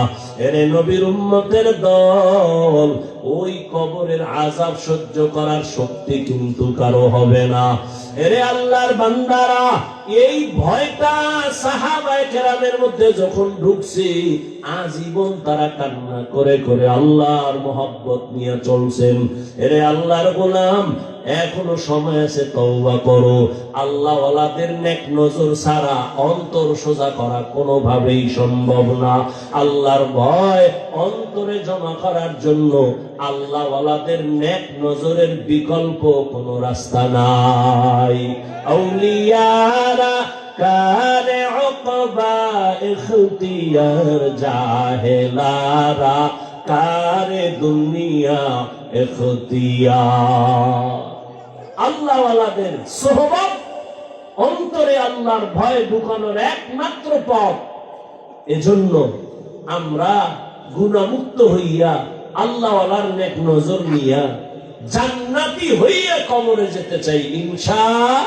এরে নবীর উম্মতের দল, ওই কবরের আযাব সহ্য করার শক্তি কিন্তু কারো হবে না। এরে আল্লাহর বান্দারা, এই ভয়টা সাহাবায়ে কেরামের মধ্যে যখন ঢুকছে, আজীবন তারা কান্না করে করে আল্লাহর মহব্বত নিয়ে চলছেন। এরে আল্লাহর গোলাম, এখনো সময় আছে, তওবা করো। আল্লাহওয়ালাদের নেক নজর ছাড়া অন্তর সোজা করা কোনোভাবেই সম্ভব না। আল্লাহর ভয় অন্তরে জমা করার জন্য আল্লাহওয়ালাদের নেক নজরের বিকল্প কোনো রাস্তা নাই। আউলিয়ারা কারে উকবা ইখতিয়ার, জাহেলারা কারে দুনিয়া ইখতিয়ার। আল্লাহওয়ালাদের সোহবত অন্তরে আল্লাহর ভয় ঢুকানোর একমাত্র পথ। এজন্য আমরা গুনাহমুক্ত হইয়া আল্লাহওয়ালার নেক নজর নিয়া জান্নাতি হইয়া কবরে যেতে চাই ইনশাআল্লাহ।